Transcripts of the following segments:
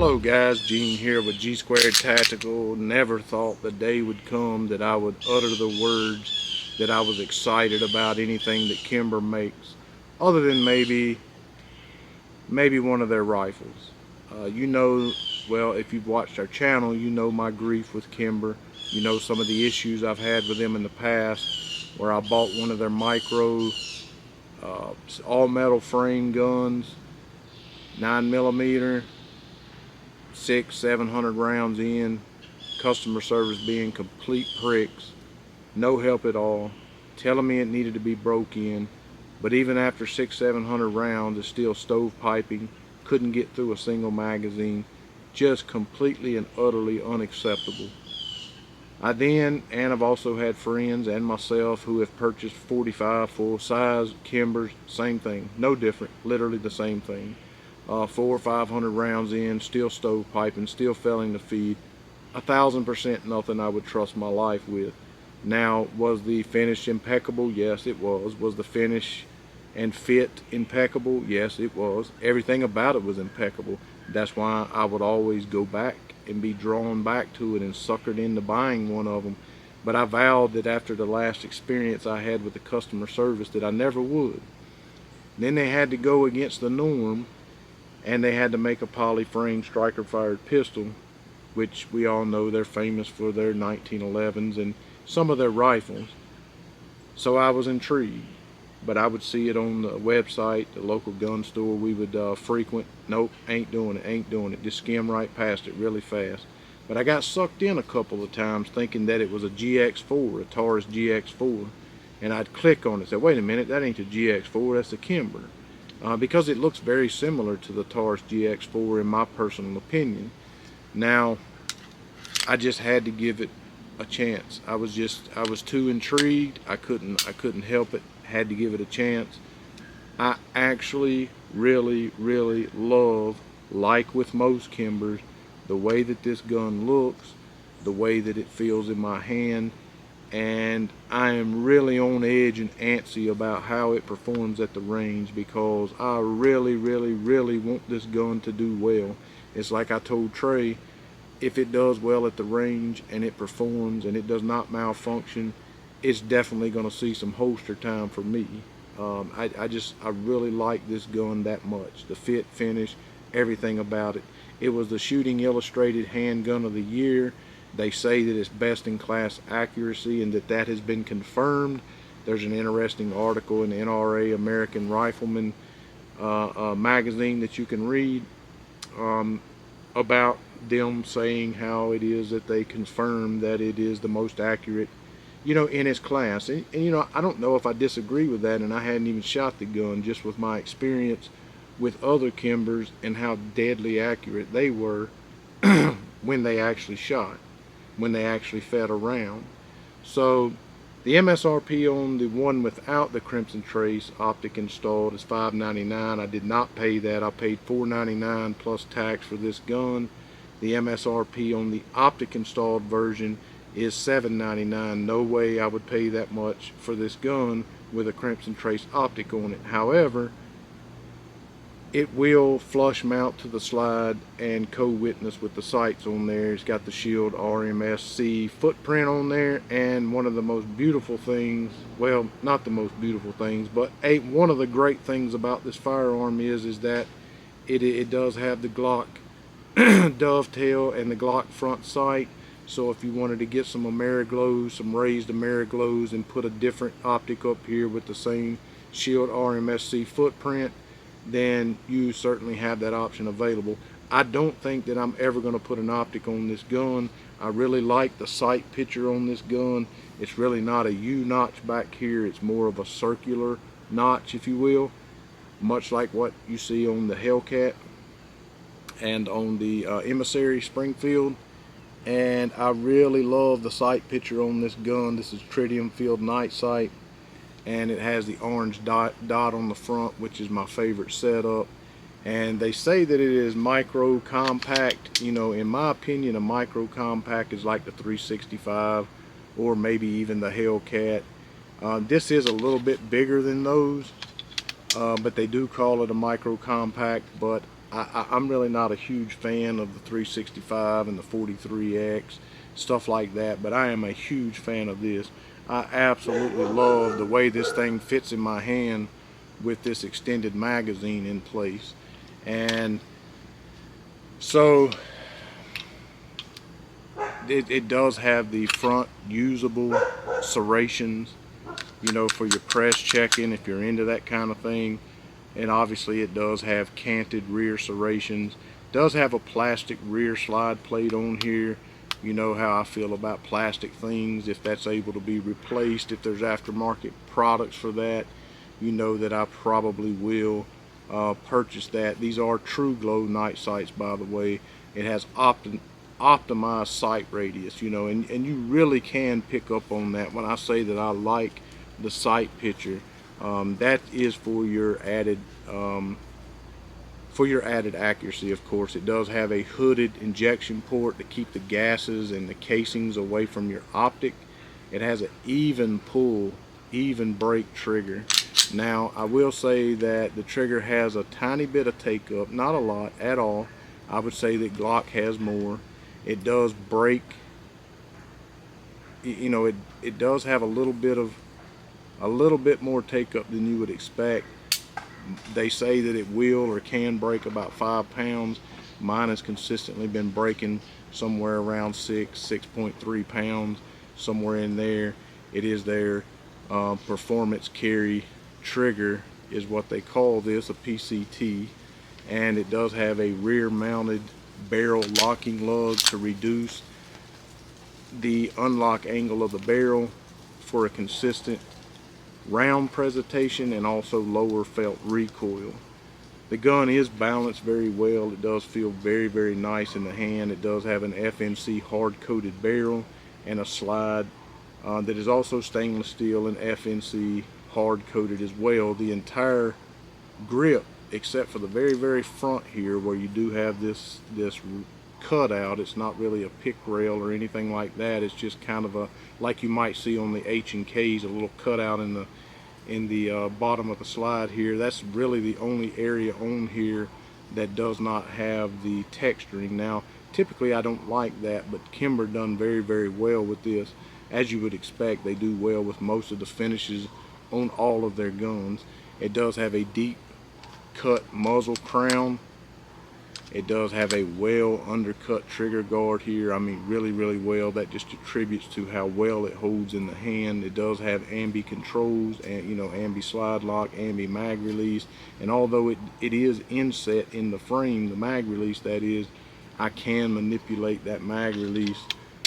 Hello guys, Gene here with G Squared Tactical. Never thought the day would come that I would utter the words that I was excited about anything that Kimber makes, other than maybe one of their rifles. Well, if you've watched our channel, you know my grief with Kimber. You know some of the issues I've had with them in the past, where I bought one of their micro all metal frame guns, 9mm, 600-700 rounds in, customer service being complete pricks, no help at all, telling me it needed to be broke in, but even after 600-700 rounds it's still stovepiping, couldn't get through a single magazine. Just completely and utterly unacceptable. I've also had friends and myself who have purchased 45 full size Kimbers, same thing, no different, literally the same thing. 400 or 500 rounds in, still stovepiping, still failing to feed. 1000% nothing I would trust my life with. Now, was the finish impeccable? Yes, it was. Was the finish and fit impeccable? Yes, it was. Everything about it was impeccable. That's why I would always go back and be drawn back to it and suckered into buying one of them. But I vowed that after the last experience I had with the customer service that I never would. Then they had to go against the norm, and they had to make a poly frame striker fired pistol, which we all know they're famous for their 1911s and some of their rifles. So I was intrigued, but I would see it on the website, the local gun store we would frequent. Nope, ain't doing it, just skim right past it really fast. But I got sucked in a couple of times thinking that it was a GX4, a Taurus GX4, and I'd click on it and say, wait a minute, that ain't a GX4, that's a Kimber. Because it looks very similar to the Taurus GX4 in my personal opinion. Now, I just had to give it a chance. I was too intrigued. I couldn't help it. Had to give it a chance. I actually really love, like with most Kimbers, the way that this gun looks, the way that it feels in my hand, and I am really on edge and antsy about how it performs at the range, because I really want this gun to do well. It's like I told Trey, if it does well at the range and it performs and it does not malfunction, it's definitely going to see some holster time for me. I really like this gun that much. The fit, finish, everything about it. It was the Shooting Illustrated Handgun of the Year. They say that it's best in class accuracy and that has been confirmed. There's an interesting article in the NRA American Rifleman magazine that you can read about them saying how it is that they confirm that it is the most accurate, in its class. And I don't know if I disagree with that, and I hadn't even shot the gun, just with my experience with other Kimbers and how deadly accurate they were when they actually shot, when they actually fed around. So the MSRP on the one without the Crimson Trace optic installed is $5.99. I did not pay that. I paid $4.99 plus tax for this gun. The MSRP on the optic installed version is $7.99. No way I would pay that much for this gun with a Crimson Trace optic on it. However, it will flush mount to the slide and co-witness with the sights on there. It's got the Shield RMSC footprint on there, and one of the most beautiful things, well, not the most beautiful things, but one of the great things about this firearm is that it does have the Glock dovetail and the Glock front sight. So if you wanted to get some Ameriglows, some raised Ameriglows, and put a different optic up here with the same Shield RMSC footprint, then you certainly have that option available. I don't think that I'm ever going to put an optic on this gun. I really like the sight picture on this gun. It's really not a U-notch back here. It's more of a circular notch, if you will, much like what you see on the Hellcat and on the Emissary Springfield. And I really love the sight picture on this gun. This is tritium field night sight, and it has the orange dot on the front, which is my favorite setup. And they say that it is micro compact. In my opinion, a micro compact is like the 365 or maybe even the Hellcat. This is a little bit bigger than those, but they do call it a micro compact. But I'm really not a huge fan of the 365 and the 43X, stuff like that, but I am a huge fan of this. I absolutely love the way this thing fits in my hand with this extended magazine in place. And so it does have the front usable serrations, you know, for your press checking if you're into that kind of thing. And obviously it does have canted rear serrations. It does have a plastic rear slide plate on here. You know how I feel about plastic things. If that's able to be replaced, if there's aftermarket products for that, you know that I probably will purchase that. These are True Glow night sights, by the way. It has optimized sight radius, you know, and you really can pick up on that when I say that I like the sight picture. That is for your added accuracy, of course. It does have a hooded injection port to keep the gases and the casings away from your optic. It has an even pull, even brake trigger. Now, I will say that the trigger has a tiny bit of take up, not a lot at all. I would say that Glock has more. It does brake, you know, it does have a little bit more take up than you would expect. They say that it will or can brake about 5 pounds. Mine has consistently been braking somewhere around 6.3 pounds, somewhere in there. It is their performance carry trigger is what they call this, a PCT, and it does have a rear mounted barrel locking lug to reduce the unlock angle of the barrel for a consistent round presentation and also lower felt recoil. The gun is balanced very well. It does feel very, very nice in the hand. It does have an FNC hard coated barrel and a slide that is also stainless steel and FNC hard coated as well. The entire grip, except for the very, very front here where you do have this cutout, it's not really a pick rail or anything like that. It's just kind of a, like you might see on the H&Ks, a little cutout in the bottom of the slide here. That's really the only area on here that does not have the texturing. Now, typically I don't like that, but Kimber done very, very well with this. As you would expect, they do well with most of the finishes on all of their guns. It does have a deep cut muzzle crown. It does have a well undercut trigger guard here. I mean, really, really well. That just attributes to how well it holds in the hand. It does have ambi controls and, you know, ambi slide lock, ambi mag release. And although it is inset in the frame, the mag release that is, I can manipulate that mag release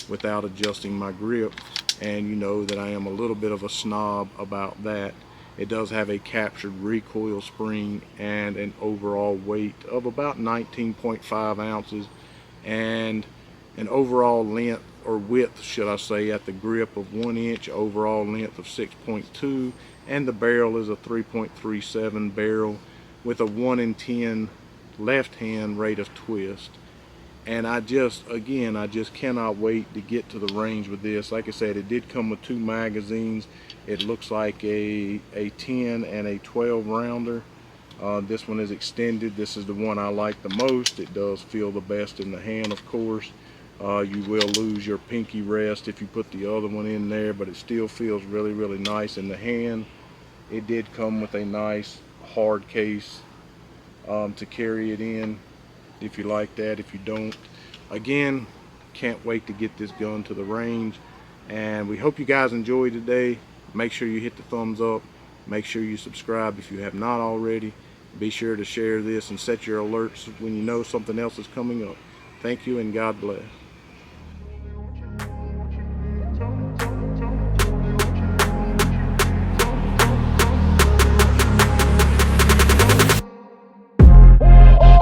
without adjusting my grip. And you know that I am a little bit of a snob about that. It does have a captured recoil spring and an overall weight of about 19.5 ounces and an overall length, or width should I say, at the grip of 1 inch, overall length of 6.2, and the barrel is a 3.37 barrel with a 1 in 10 left hand rate of twist. And I just cannot wait to get to the range with this. Like I said, it did come with 2 magazines. It looks like a 10 and a 12 rounder. This one is extended. This is the one I like the most. It does feel the best in the hand, of course. You will lose your pinky rest if you put the other one in there, but it still feels really, really nice in the hand. It did come with a nice hard case to carry it in, if you like that. If you don't, again, can't wait to get this gun to the range. And we hope you guys enjoyed today. Make sure you hit the thumbs up. Make sure you subscribe if you have not already. Be sure to share this and set your alerts when you know something else is coming up. Thank you and God bless.